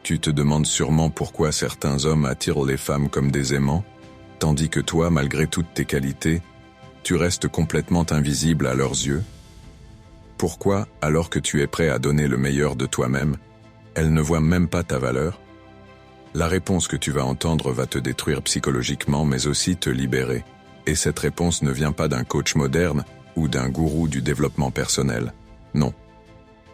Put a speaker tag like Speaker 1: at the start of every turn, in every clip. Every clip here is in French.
Speaker 1: Tu te demandes sûrement pourquoi certains hommes attirent les femmes comme des aimants, tandis que toi, malgré toutes tes qualités, tu restes complètement invisible à leurs yeux. Pourquoi, alors que tu es prêt à donner le meilleur de toi-même, elles ne voient même pas ta valeur? La réponse que tu vas entendre va te détruire psychologiquement mais aussi te libérer. Et cette réponse ne vient pas d'un coach moderne ou d'un gourou du développement personnel. Non.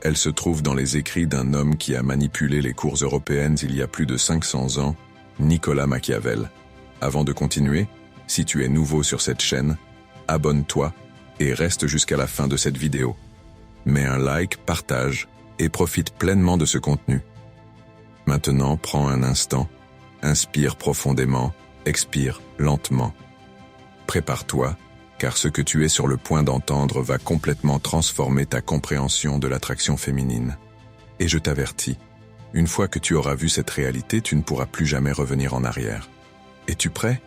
Speaker 1: Elle se trouve dans les écrits d'un homme qui a manipulé les cours européennes il y a plus de 500 ans, Nicolas Machiavel. Avant de continuer, si tu es nouveau sur cette chaîne, abonne-toi et reste jusqu'à la fin de cette vidéo. Mets un like, partage et profite pleinement de ce contenu. Maintenant, prends un instant, inspire profondément, expire lentement. Prépare-toi, car ce que tu es sur le point d'entendre va complètement transformer ta compréhension de l'attraction féminine. Et je t'avertis, une fois que tu auras vu cette réalité, tu ne pourras plus jamais revenir en arrière. Es-tu prêt?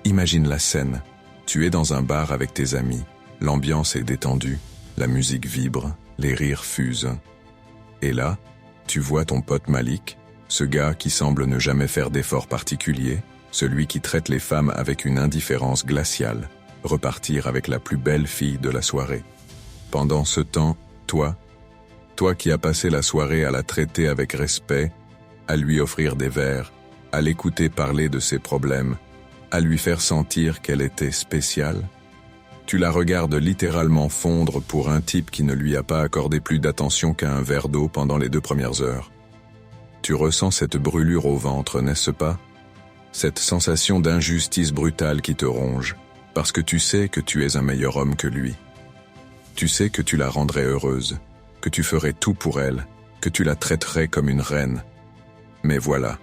Speaker 1: Imagine la scène. Tu es dans un bar avec tes amis, l'ambiance est détendue, la musique vibre, les rires fusent. Et là, tu vois ton pote Malik, ce gars qui semble ne jamais faire d'efforts particuliers, celui qui traite les femmes avec une indifférence glaciale, repartir avec la plus belle fille de la soirée. Pendant ce temps, toi qui as passé la soirée à la traiter avec respect, à lui offrir des verres, à l'écouter parler de ses problèmes, à lui faire sentir qu'elle était spéciale, tu la regardes littéralement fondre pour un type qui ne lui a pas accordé plus d'attention qu'à un verre d'eau pendant les 2 premières heures. Tu ressens cette brûlure au ventre, n'est-ce pas? Cette sensation d'injustice brutale qui te ronge, parce que tu sais que tu es un meilleur homme que lui. Tu sais que tu la rendrais heureuse, que tu ferais tout pour elle, que tu la traiterais comme une reine. Mais voilà,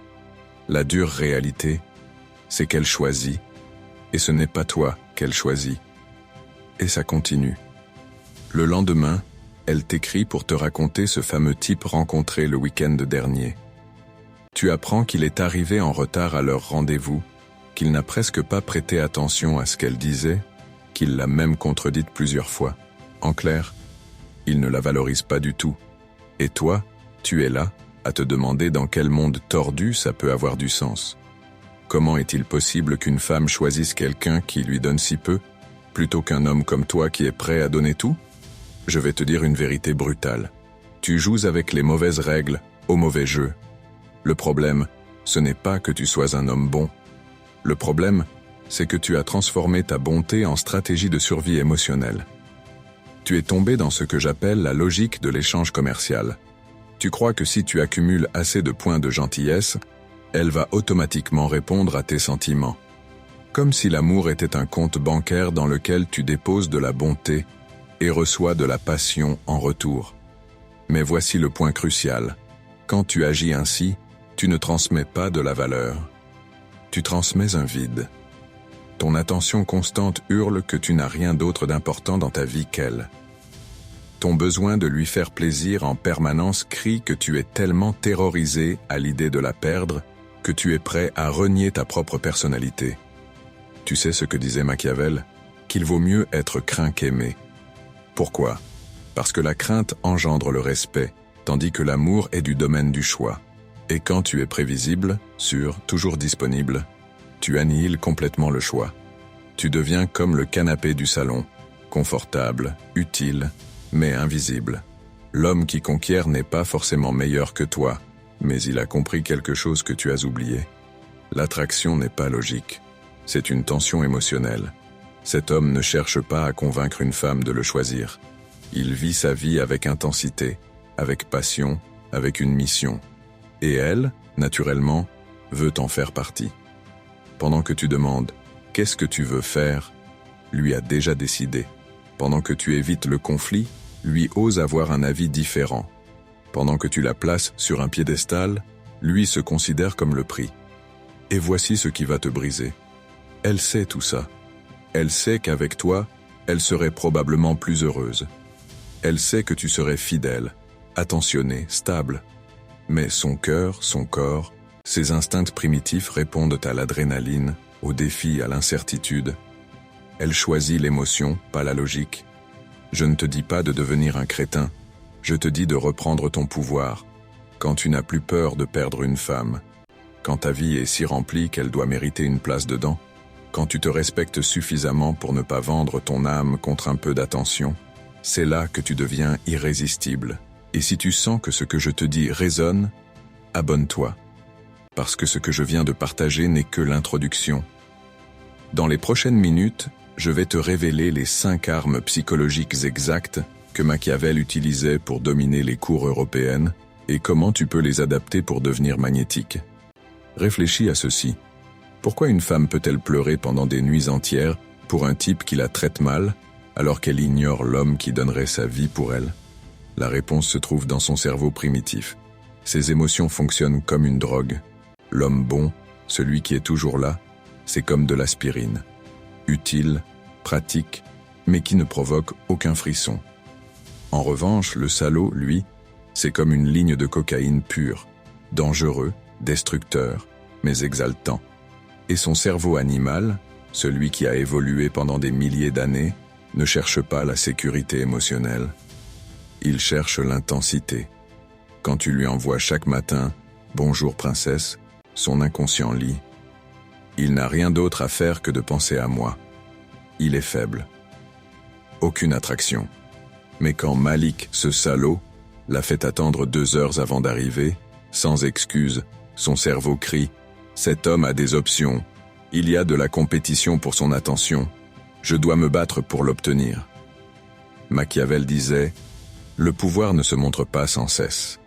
Speaker 1: la dure réalité, c'est qu'elle choisit, et ce n'est pas toi qu'elle choisit. Et ça continue. Le lendemain, elle t'écrit pour te raconter ce fameux type rencontré le week-end dernier. Tu apprends qu'il est arrivé en retard à leur rendez-vous, qu'il n'a presque pas prêté attention à ce qu'elle disait, qu'il l'a même contredite plusieurs fois. En clair, il ne la valorise pas du tout. Et toi, tu es là, à te demander dans quel monde tordu ça peut avoir du sens. Comment est-il possible qu'une femme choisisse quelqu'un qui lui donne si peu, plutôt qu'un homme comme toi qui est prêt à donner tout? Je vais te dire une vérité brutale. Tu joues avec les mauvaises règles, au mauvais jeu. Le problème, ce n'est pas que tu sois un homme bon. Le problème, c'est que tu as transformé ta bonté en stratégie de survie émotionnelle. Tu es tombé dans ce que j'appelle la logique de l'échange commercial. Tu crois que si tu accumules assez de points de gentillesse, elle va automatiquement répondre à tes sentiments. Comme si l'amour était un compte bancaire dans lequel tu déposes de la bonté et reçois de la passion en retour. Mais voici le point crucial. Quand tu agis ainsi, tu ne transmets pas de la valeur. Tu transmets un vide. Ton attention constante hurle que tu n'as rien d'autre d'important dans ta vie qu'elle. Ton besoin de lui faire plaisir en permanence crie que tu es tellement terrorisé à l'idée de la perdre que tu es prêt à renier ta propre personnalité. Tu sais ce que disait Machiavel? Qu'il vaut mieux être craint qu'aimé. Pourquoi? Parce que la crainte engendre le respect, tandis que l'amour est du domaine du choix. Et quand tu es prévisible, sûr, toujours disponible, tu annihiles complètement le choix. Tu deviens comme le canapé du salon, confortable, utile, mais invisible. L'homme qui conquiert n'est pas forcément meilleur que toi, mais il a compris quelque chose que tu as oublié. L'attraction n'est pas logique. C'est une tension émotionnelle. Cet homme ne cherche pas à convaincre une femme de le choisir. Il vit sa vie avec intensité, avec passion, avec une mission. Et elle, naturellement, veut en faire partie. Pendant que tu demandes « Qu'est-ce que tu veux faire ?», lui a déjà décidé. Pendant que tu évites le conflit, lui ose avoir un avis différent. Pendant que tu la places sur un piédestal, lui se considère comme le prix. Et voici ce qui va te briser. Elle sait tout ça. Elle sait qu'avec toi, elle serait probablement plus heureuse. Elle sait que tu serais fidèle, attentionné, stable. Mais son cœur, son corps, ses instincts primitifs répondent à l'adrénaline, au défi, à l'incertitude. Elle choisit l'émotion, pas la logique. Je ne te dis pas de devenir un crétin, je te dis de reprendre ton pouvoir. Quand tu n'as plus peur de perdre une femme, quand ta vie est si remplie qu'elle doit mériter une place dedans, quand tu te respectes suffisamment pour ne pas vendre ton âme contre un peu d'attention, c'est là que tu deviens irrésistible. Et si tu sens que ce que je te dis résonne, abonne-toi. Parce que ce que je viens de partager n'est que l'introduction. Dans les prochaines minutes, je vais te révéler les 5 armes psychologiques exactes que Machiavel utilisait pour dominer les cours européennes et comment tu peux les adapter pour devenir magnétique. Réfléchis à ceci. Pourquoi une femme peut-elle pleurer pendant des nuits entières pour un type qui la traite mal, alors qu'elle ignore l'homme qui donnerait sa vie pour elle? La réponse se trouve dans son cerveau primitif. Ses émotions fonctionnent comme une drogue. L'homme bon, celui qui est toujours là, c'est comme de l'aspirine. Utile, pratique, mais qui ne provoque aucun frisson. En revanche, le salaud, lui, c'est comme une ligne de cocaïne pure, dangereux, destructeur, mais exaltant. Et son cerveau animal, celui qui a évolué pendant des milliers d'années, ne cherche pas la sécurité émotionnelle. Il cherche l'intensité. Quand tu lui envoies chaque matin « Bonjour princesse », son inconscient lit « Il n'a rien d'autre à faire que de penser à moi ». Il est faible. Aucune attraction. Mais quand Malik, ce salaud, l'a fait attendre 2 heures avant d'arriver, sans excuse, son cerveau crie « Cet homme a des options. Il y a de la compétition pour son attention. Je dois me battre pour l'obtenir. » Machiavel disait « Le pouvoir ne se montre pas sans cesse.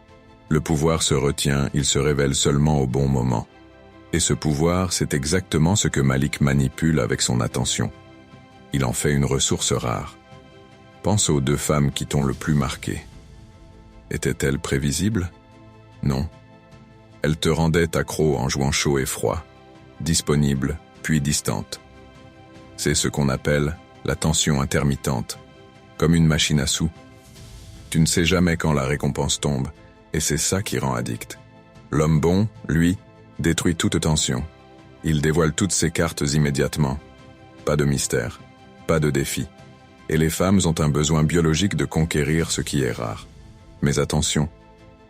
Speaker 1: Le pouvoir se retient, il se révèle seulement au bon moment. » Et ce pouvoir, c'est exactement ce que Malik manipule avec son attention. Il en fait une ressource rare. Pense aux 2 femmes qui t'ont le plus marqué. Étaient-elles prévisibles? Non. Elles te rendaient accro en jouant chaud et froid, disponible, puis distante. C'est ce qu'on appelle la tension intermittente, comme une machine à sous. Tu ne sais jamais quand la récompense tombe, et c'est ça qui rend addict. L'homme bon, lui, détruit toute tension. Il dévoile toutes ses cartes immédiatement. Pas de mystère, pas de défi. Et les femmes ont un besoin biologique de conquérir ce qui est rare. Mais attention,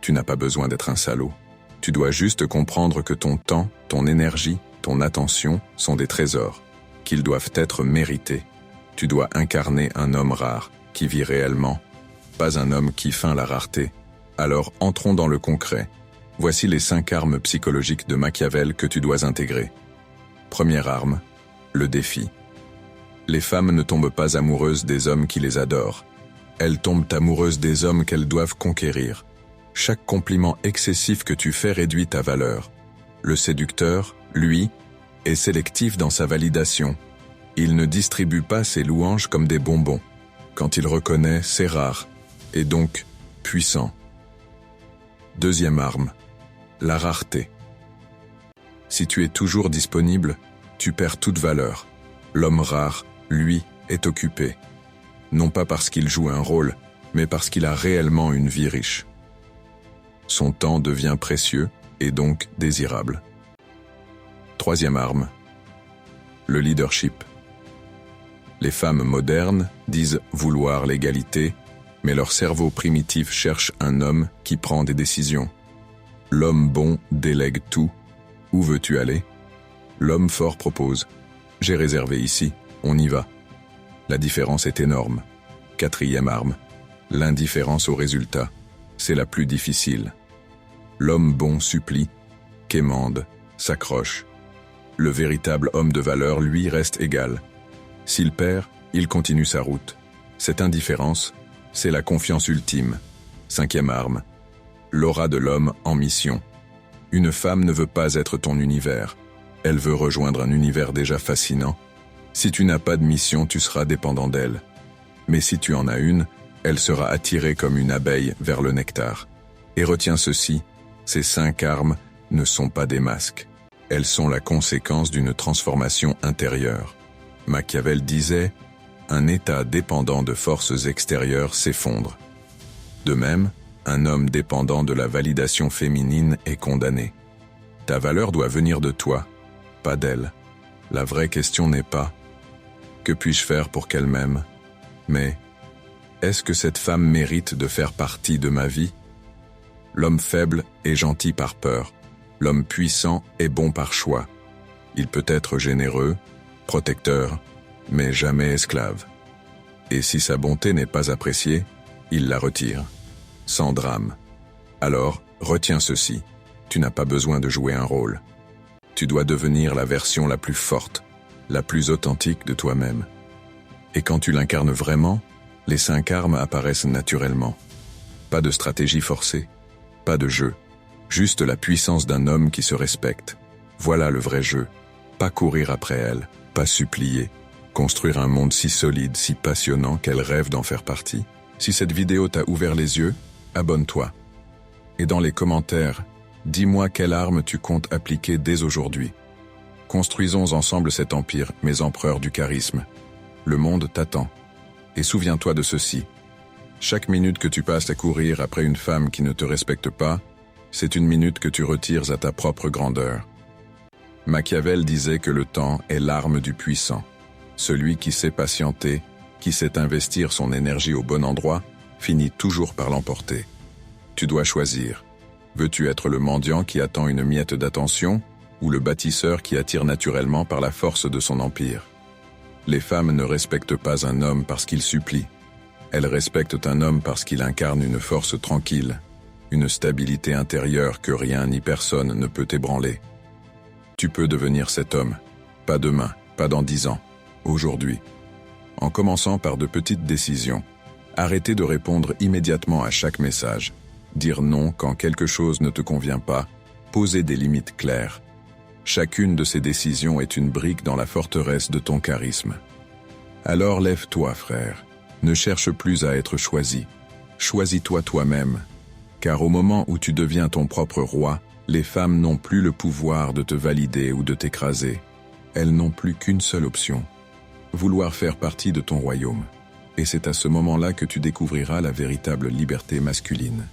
Speaker 1: tu n'as pas besoin d'être un salaud. Tu dois juste comprendre que ton temps, ton énergie, ton attention sont des trésors, qu'ils doivent être mérités. Tu dois incarner un homme rare, qui vit réellement, pas un homme qui feint la rareté. Alors entrons dans le concret. Voici les 5 armes psychologiques de Machiavel que tu dois intégrer. Première arme, le défi. Les femmes ne tombent pas amoureuses des hommes qui les adorent. Elles tombent amoureuses des hommes qu'elles doivent conquérir. Chaque compliment excessif que tu fais réduit ta valeur. Le séducteur, lui, est sélectif dans sa validation. Il ne distribue pas ses louanges comme des bonbons. Quand il reconnaît, c'est rare, et donc puissant. Deuxième arme, la rareté. Si tu es toujours disponible, tu perds toute valeur. L'homme rare, lui, est occupé. Non pas parce qu'il joue un rôle, mais parce qu'il a réellement une vie riche. Son temps devient précieux et donc désirable. Troisième arme, le leadership. Les femmes modernes disent vouloir l'égalité, mais leur cerveau primitif cherche un homme qui prend des décisions. L'homme bon délègue tout. Où veux-tu aller? L'homme fort propose. J'ai réservé ici, on y va. La différence est énorme. Quatrième arme, l'indifférence au résultat. C'est la plus difficile. L'homme bon supplie, quémande, s'accroche. Le véritable homme de valeur, lui, reste égal. S'il perd, il continue sa route. Cette indifférence, c'est la confiance ultime. Cinquième arme, l'aura de l'homme en mission. Une femme ne veut pas être ton univers. Elle veut rejoindre un univers déjà fascinant. Si tu n'as pas de mission, tu seras dépendant d'elle. Mais si tu en as une, elle sera attirée comme une abeille vers le nectar. Et retiens ceci, ces 5 armes ne sont pas des masques. Elles sont la conséquence d'une transformation intérieure. Machiavel disait « Un état dépendant de forces extérieures s'effondre ». De même, un homme dépendant de la validation féminine est condamné. Ta valeur doit venir de toi, pas d'elle. La vraie question n'est pas « Que puis-je faire pour qu'elle m'aime ?» mais « Est-ce que cette femme mérite de faire partie de ma vie ?» L'homme faible est gentil par peur. L'homme puissant est bon par choix. Il peut être généreux, protecteur, mais jamais esclave. Et si sa bonté n'est pas appréciée, il la retire, sans drame. Alors, retiens ceci, tu n'as pas besoin de jouer un rôle. Tu dois devenir la version la plus forte, la plus authentique de toi-même. Et quand tu l'incarnes vraiment, les 5 armes apparaissent naturellement. Pas de stratégie forcée, pas de jeu, juste la puissance d'un homme qui se respecte. Voilà le vrai jeu. Pas courir après elle, pas supplier. Construire un monde si solide, si passionnant qu'elle rêve d'en faire partie. Si cette vidéo t'a ouvert les yeux, abonne-toi. Et dans les commentaires, dis-moi quelle arme tu comptes appliquer dès aujourd'hui. Construisons ensemble cet empire, mes empereurs du charisme. Le monde t'attend. Et souviens-toi de ceci. Chaque minute que tu passes à courir après une femme qui ne te respecte pas, c'est une minute que tu retires à ta propre grandeur. Machiavel disait que le temps est l'arme du puissant. Celui qui sait patienter, qui sait investir son énergie au bon endroit, finit toujours par l'emporter. Tu dois choisir. Veux-tu être le mendiant qui attend une miette d'attention ou le bâtisseur qui attire naturellement par la force de son empire? Les femmes ne respectent pas un homme parce qu'il supplie. Elles respectent un homme parce qu'il incarne une force tranquille, une stabilité intérieure que rien ni personne ne peut ébranler. Tu peux devenir cet homme, pas demain, pas dans 10 ans, aujourd'hui. En commençant par de petites décisions. Arrêtez de répondre immédiatement à chaque message. Dire non quand quelque chose ne te convient pas. Poser des limites claires. Chacune de ces décisions est une brique dans la forteresse de ton charisme. Alors lève-toi, frère. Ne cherche plus à être choisi. Choisis-toi toi-même. Car au moment où tu deviens ton propre roi, les femmes n'ont plus le pouvoir de te valider ou de t'écraser. Elles n'ont plus qu'une seule option. Vouloir faire partie de ton royaume. Et c'est à ce moment-là que tu découvriras la véritable liberté masculine.